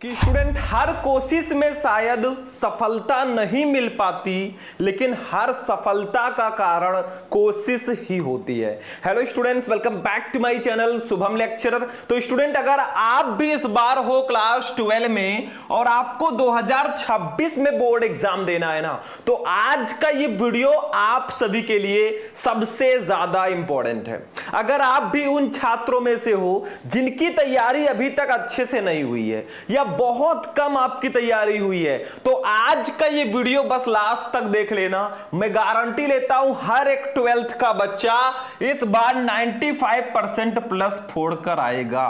कि स्टूडेंट हर कोशिश में शायद सफलता नहीं मिल पाती, लेकिन हर सफलता का कारण कोशिश ही होती है। Hello students, welcome back to my channel Shubham lecturer. तो स्टूडेंट, अगर आप भी इस बार हो क्लास 12 में और आपको 2026 में बोर्ड एग्जाम देना है ना, तो आज का ये वीडियो आप सभी के लिए सबसे ज्यादा इंपॉर्टेंट है। अगर आप भी उन छात्रों में से हो जिनकी तैयारी अभी तक अच्छे से नहीं हुई है या बहुत कम आपकी तैयारी हुई है, तो आज का ये वीडियो बस लास्ट तक देख लेना। मैं गारंटी लेता हूं हर एक 12th का बच्चा इस बार 95% प्लस फोड़कर आएगा।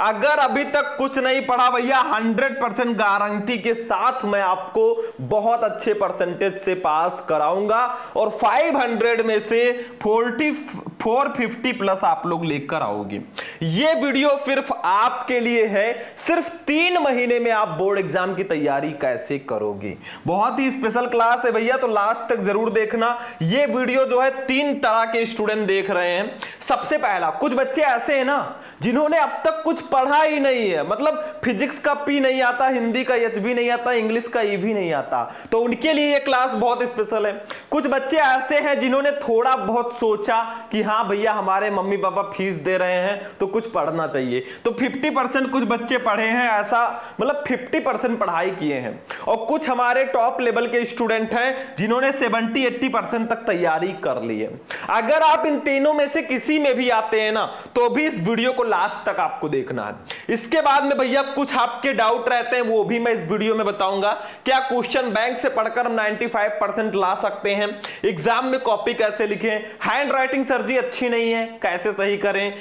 अगर अभी तक कुछ नहीं पढ़ा भैया, 100% गारंटी के साथ मैं आपको बहुत अच्छे परसेंटेज से पास कराऊंगा और 500 में से 450 प्लस आप लोग लेकर आओगे। ये वीडियो सिर्फ आपके लिए है। सिर्फ 3 महीने में आप बोर्ड एग्जाम की तैयारी कैसे करोगे। बहुत ही स्पेशल क्लास है भैया, तो लास्ट तक जरूर देखना। ये वीडियो जो है 3 तरह के स्टूडेंट देख रहे हैं। सबसे पहला, कुछ बच्चे ऐसे हैं ना जिन्होंने अब तक कुछ पढ़ा ही नहीं है, मतलब फिजिक्स का पी नहीं आता, हिंदी का एच भी नहीं आता, इंग्लिश का ई भी नहीं आता, तो उनके लिए ये क्लास बहुत स्पेशल है। कुछ बच्चे ऐसे हैं जिन्होंने थोड़ा बहुत सोचा कि हाँ भैया हमारे मम्मी पापा फीस दे रहे हैं तो कुछ पढ़ना चाहिए, तो 50% कुछ बच्चे पढ़े हैं, ऐसा मतलब 50% पढ़ाई किए हैं। और कुछ हमारे टॉप लेवल के स्टूडेंट हैं जिन्होंने 70-80% तक तैयारी कर ली है। अगर आप इन तीनों में से किसी में भी आते हैं ना, तो भी इस वीडियो को लास्ट तक आपको देखना है। इसके बाद में भैया कुछ आपके डाउट रहते हैं, वो भी मैं इस वीडियो में बताऊंगा। क्या क्वेश्चन बैंक से पढ़कर हम 95% ला सकते हैं? एग्जाम में कॉपी कैसे लिखें? हैंड राइटिंग सर जी अच्छी नहीं है, कैसे सही करें?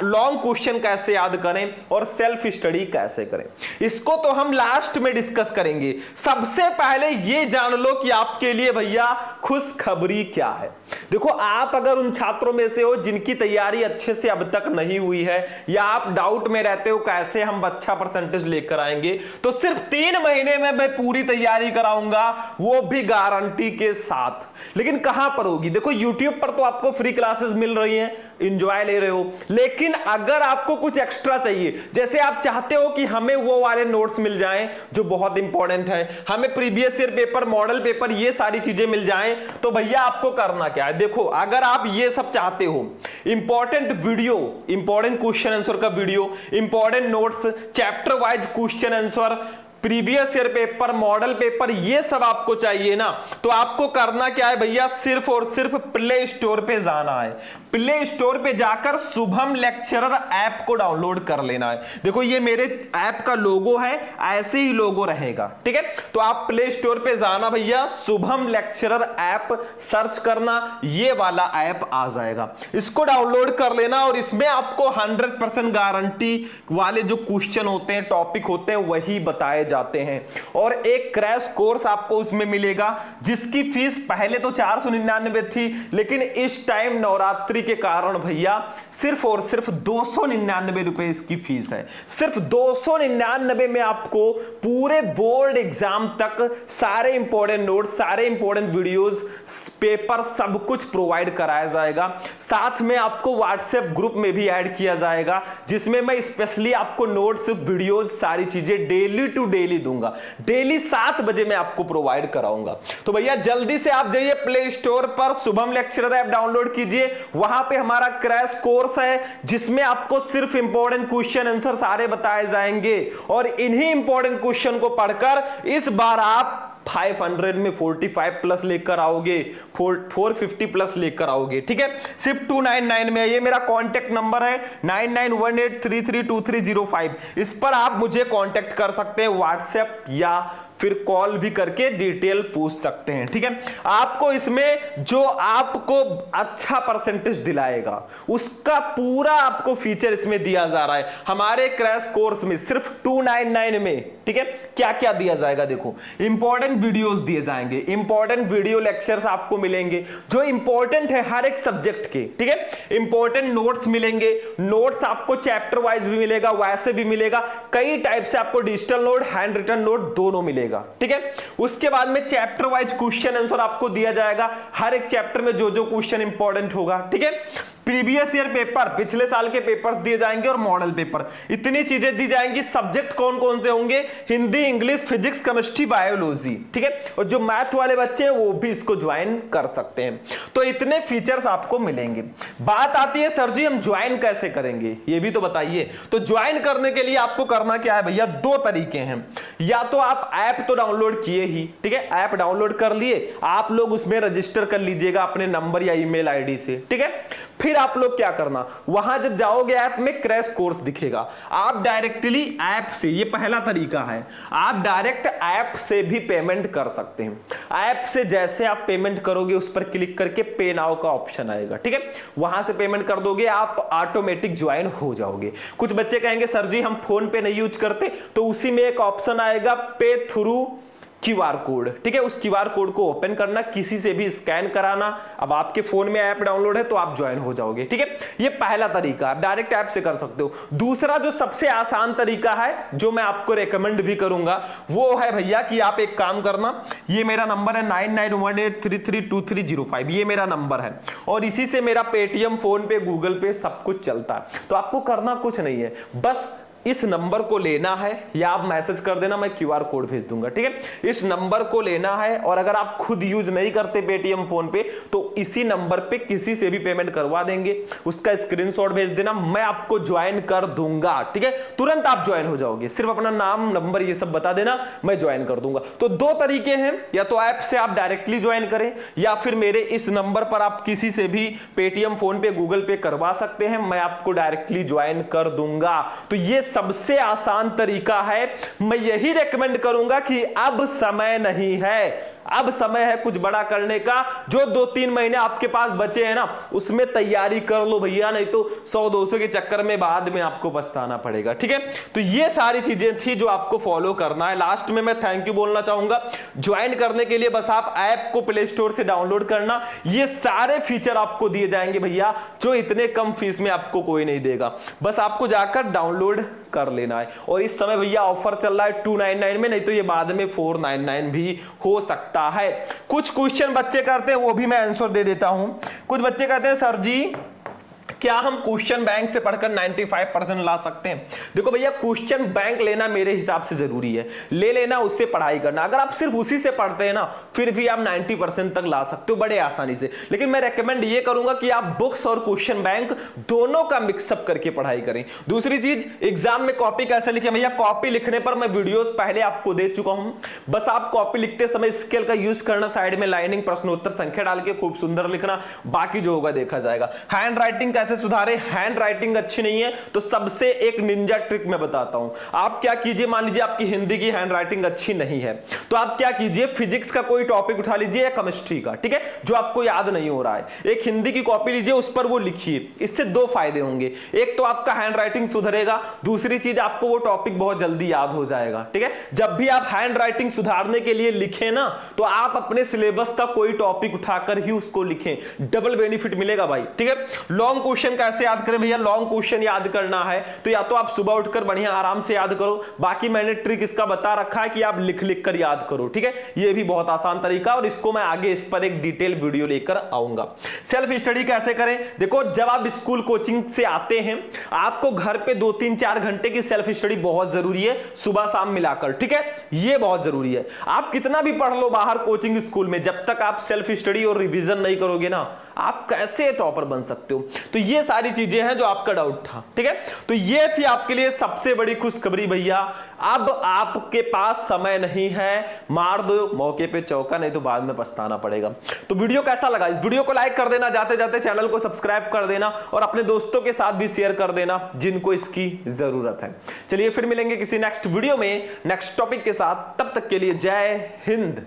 लॉन्ग क्वेश्चन कैसे याद करें? और सेल्फ स्टडी कैसे करें? इसको तो हम लास्ट में डिस्कस करेंगे। सबसे पहले ये जान लो कि आपके लिए भैया खुशखबरी क्या है। देखो, आप अगर उन छात्रों में से हो जिनकी तैयारी अच्छे से अब तक नहीं हुई है, या आप डाउट में रहते हो कैसे हम अच्छा परसेंटेज लेकर आएंगे, तो सिर्फ 3 महीने में मैं पूरी तैयारी कराऊंगा, वो भी गारंटी के साथ। लेकिन कहां पर होगी? देखो, YouTube पर तो आपको फ्री क्लासेस मिल रही हैं, एंजॉय ले रहे हो, लेकिन अगर आपको कुछ एक्स्ट्रा चाहिए, जैसे आप चाहते हो कि हमें वो वाले नोट्स मिल जाएं जो बहुत इंपॉर्टेंट है, हमें previous year paper, model paper, ये सारी चीजें मिल जाएं, तो भैया आपको करना क्या है? देखो, अगर आप ये सब चाहते हो, important video, important question answer का video, important notes, chapter wise question answer, previous year paper, model paper, ये सब आपको चाहिए ना, तो आपको करना क्या है भैया? सिर्फ और सिर्फ प्ले स्टोर पे जाना है। प्ले स्टोर पे जाकर शुभम लेक्चरर ऐप को डाउनलोड कर लेना है। देखो, ये मेरे ऐप का लोगो है, ऐसे ही लोगो रहेगा, ठीक है? तो आप प्ले स्टोर पे जाना भैया, शुभम लेक्चरर ऐप सर्च करना, ये वाला ऐप आ जाएगा, इसको डाउनलोड कर लेना। और इसमें आपको 100% गारंटी वाले जो क्वेश्चन होते हैं, टॉपिक होते हैं, वही बताए जाते हैं। और एक क्रैश कोर्स आपको उसमें मिलेगा, जिसकी फीस पहले तो 499 थी, लेकिन इस टाइम नवरात्रि के कारण भैया सिर्फ और सिर्फ 299 रुपए इसकी फीस है। सिर्फ 299 में आपको पूरे बोर्ड एग्जाम तक सारे इंपॉर्टेंट नोट्स, सारे इंपॉर्टेंट वीडियोस, पेपर, सब कुछ प्रोवाइड कराया जाएगा। साथ में आपको व्हाट्सएप ग्रुप में भी ऐड किया जाएगा, जिसमें मैं स्पेशली आपको नोट्स, वीडियोस, सारी चीजें डेली टू डेली दूंगा। डेली 7 बजे मैं आपको प्रोवाइड कराऊंगा। तो भैया जल्दी से आप जाइए प्ले स्टोर पर, शुभम लेक्चरर ऐप डाउनलोड कीजिए। वहां पे हमारा क्रैश कोर्स है, जिसमें आपको सिर्फ इंपॉर्टेंट क्वेश्चन आंसर सारे बताए जाएंगे, और इन्हीं इंपॉर्टेंट क्वेश्चन को पढ़कर इस बार आप 500 में 45 प्लस लेकर आओगे, 450 प्लस लेकर आओगे, ठीक है? सिर्फ 299 में। ये मेरा कांटेक्ट नंबर है 9918332305। इस पर आप मुझे कांटेक्ट कर सकते हैं, व्हाट्सएप या फिर कॉल भी करके डिटेल पूछ सकते हैं, ठीक है? आपको इसमें जो आपको अच्छा परसेंटेज दिलाएगा, उसका पूरा आपको फीचर इसमें दिया जा रहा है। हमारे क्रैश कोर्स में सिर्फ 299 में, ठीक है? क्या क्या दिया जाएगा? देखो, इंपॉर्टेंट वीडियोस दिए जाएंगे, इंपॉर्टेंट वीडियो लेक्चर्स आपको मिलेंगे जो इंपॉर्टेंट है हर एक सब्जेक्ट के, ठीक है? इंपॉर्टेंट नोट्स मिलेंगे, नोट्स आपको चैप्टर वाइज भी मिलेगा, वैसे भी मिलेगा, कई टाइप से आपको digital note, handwritten note दोनों मिलेगा, ठीक है? उसके बाद में चैप्टर वाइज क्वेश्चन आंसर आपको दिया जाएगा, हर एक चैप्टर में जो जो क्वेश्चन इंपॉर्टेंट होगा, ठीक है? प्रीवियस ईयर पेपर, पिछले साल के पेपर्स दिए जाएंगे और मॉडल पेपर, इतनी चीजें दी जाएंगी। सब्जेक्ट कौन कौन से होंगे? Hindi, English, physics, chemistry, biology, ठीक है। और जो मैथ वाले बच्चे हैं वो भी इसको ज्वाइन कर सकते हैं। तो इतने फीचर्स आपको मिलेंगे। बात आती है सर जी हम ज्वाइन कैसे करेंगे, ये भी तो बताइए। तो ज्वाइन करने के लिए आपको करना क्या है भैया? दो तरीके हैं। या तो आप ऐप तो डाउनलोड किए ही, ठीक है, ऐप डाउनलोड कर लिए, आप लोग उसमें रजिस्टर कर लीजिएगा अपने नंबर या ईमेल आईडी से, ठीक है। फिर आप लोग क्या करना, वहां जब जाओगे ऐप में क्रैश कोर्स दिखेगा, आप डायरेक्टली ऐप से, ये पहला तरीका है, आप डायरेक्ट ऐप से भी पेमेंट कर सकते हैं। ऐप से जैसे आप पेमेंट करोगे उस पर क्लिक करके पे नाउ का ऑप्शन आएगा, ठीक है, वहां से पेमेंट कर दोगे, आप ऑटोमेटिक ज्वाइन हो जाओगे। कुछ बच्चे कहेंगे सर जी हम फोन पे नहीं यूज करते, तो उसी में एक ऑप्शन आएगा पे थ्रू QR कोड, ठीक है, उस QR कोड को ओपन करना, किसी से भी स्कैन कराना। अब आपके फोन में ऐप डाउनलोड है तो आप ज्वाइन हो जाओगे, ठीक है। ये पहला तरीका, आप डायरेक्ट ऐप से कर सकते हो। दूसरा जो सबसे आसान तरीका है, जो मैं आपको रेकमेंड भी करूंगा, वो है भैया कि आप एक काम करना, ये मेरा नंबर है 9918332305, ये मेरा नंबर है और इसी से मेरा पेटीएम, फोन पे, गूगल पे सब कुछ चलता है। तो आपको करना कुछ नहीं है, बस इस नंबर को लेना है या आप मैसेज कर देना, मैं QR कोड भेज दूंगा, ठीक है। इस नंबर को लेना है और अगर आप खुद यूज नहीं करते पेटीएम, फोन पे, तो इसी नंबर पे किसी से भी पेमेंट करवा देंगे, उसका स्क्रीनशॉट भेज देना, मैं आपको ज्वाइन कर दूंगा, ठीक है। तुरंत आप ज्वाइन हो जाओगे, सिर्फ अपना नाम, नंबर ये सब बता देना, मैं ज्वाइन कर दूंगा। तो दो तरीके हैं, या तो ऐप से आप डायरेक्टली ज्वाइन करें या फिर मेरे इस नंबर पर आप किसी से भी पेटीएम, फोन पे, गूगल पे करवा सकते हैं, मैं आपको डायरेक्टली ज्वाइन कर दूंगा। तो ये सबसे आसान तरीका है। मैं यही रेकमेंड करूंगा कि अब समय नहीं है, अब समय है कुछ बड़ा करने का। जो 2-3 महीने आपके पास बचे हैं ना, उसमें तैयारी कर लो भैया, नहीं तो 100-200 के चक्कर में बाद में आपको पछताना पड़ेगा, ठीक है। तो ये सारी चीजें थी जो आपको फॉलो करना है। लास्ट में मैं थैंक यू बोलना चाहूंगा। ज्वाइन करने के लिए बस आप ऐप को प्ले स्टोर से डाउनलोड करना, ये सारे फीचर आपको दिए जाएंगे भैया, जो इतने कम फीस में आपको कोई नहीं देगा। बस आपको जाकर डाउनलोड कर लेना है। और इस समय भैया ऑफर चल रहा है 299 में, नहीं तो ये बाद में 499 भी हो सकता है। कुछ क्वेश्चन बच्चे करते हैं, वो भी मैं आंसर दे देता हूं। कुछ बच्चे कहते हैं सर जी क्या हम क्वेश्चन बैंक से पढ़कर 95% ला सकते हैं? देखो भैया, क्वेश्चन बैंक लेना मेरे हिसाब से जरूरी है, ले लेना, उससे पढ़ाई करना। अगर आप सिर्फ उसी से पढ़ते हैं ना, फिर भी आप 90% तक ला सकते हो बड़े आसानी से। लेकिन मैं रेकमेंड ये करूंगा कि आप बुक्स और क्वेश्चन बैंक दोनों का मिक्सअप करके पढ़ाई करें। दूसरी चीज, एग्जाम में कॉपी कैसे लिखें भैया? कॉपी लिखने पर मैं वीडियोस पहले आपको दे चुका हूं, बस आप कॉपी लिखते समय स्केल का यूज करना, साइड में लाइनिंग, प्रश्नोत्तर, संख्या डाल के खूब सुंदर लिखना, बाकी जो होगा देखा जाएगा। हैंड राइटिंग कैसे सुधारे? हैंड राइटिंग अच्छी नहीं है तो सबसे एक निंजा ट्रिक मैं बताता हूं। आप क्या कीजिए, मान लीजिए आपकी हिंदी की हैंड राइटिंग अच्छी नहीं है, तो आप क्या कीजिए, फिजिक्स का कोई टॉपिक उठा लीजिए या केमिस्ट्री का, ठीक है, जो आपको याद नहीं हो रहा है, एक हिंदी की कॉपी लीजिए, उस पर वो लिखिए। इससे दो फायदे होंगे, एक तो आपका हैंड राइटिंग सुधरेगा, दूसरी चीज आपको वो टॉपिक बहुत जल्दी याद हो जाएगा, ठीक है। जब भी आप हैंड राइटिंग सुधारने के लिए लिखें ना, तो आप अपने सिलेबस का कोई टॉपिक उठाकर ही उसको लिखें, डबल बेनिफिट मिलेगा भाई, ठीक है। लॉन्ग क्वेश्चन कैसे याद करें भैया? लॉन्ग क्वेश्चन याद करना है तो या तो आप सुबह उठकर बढ़िया आराम से याद करो, बाकी मैंने ट्रिक इसका बता रखा है कि आप लिख लिख कर याद करो, ठीक है। ये भी बहुत आसान तरीका, और इसको मैं आगे इस पर एक डिटेल वीडियो लेकर आऊंगा। सेल्फ स्टडी कैसे करें? देखो, जब आप स्कूल कोचिंग से आते हैं, आपको घर पे 2-3-4 घंटे की सेल्फ स्टडी बहुत जरूरी है, सुबह शाम मिलाकर, ठीक है, ये बहुत जरूरी है। आप कितना भी पढ़ लो बाहर कोचिंग स्कूल में, जब तक आप सेल्फ स्टडी और रिवीजन नहीं करोगे ना, आप कैसे टॉपर बन सकते हो? तो ये सारी चीजें हैं जो आपका डाउट था, ठीक है। तो ये थी आपके लिए सबसे बड़ी खुशखबरी भैया, अब आपके पास समय नहीं है, मार दो मौके पे चौका, नहीं तो बाद में पछताना पड़ेगा। तो वीडियो कैसा लगा? इस वीडियो को लाइक कर देना, जाते जाते चैनल को सब्सक्राइब कर देना और अपने दोस्तों के साथ भी शेयर कर देना जिनको इसकी जरूरत है। चलिए फिर मिलेंगे किसी नेक्स्ट वीडियो में नेक्स्ट टॉपिक के साथ, तब तक के लिए जय हिंद।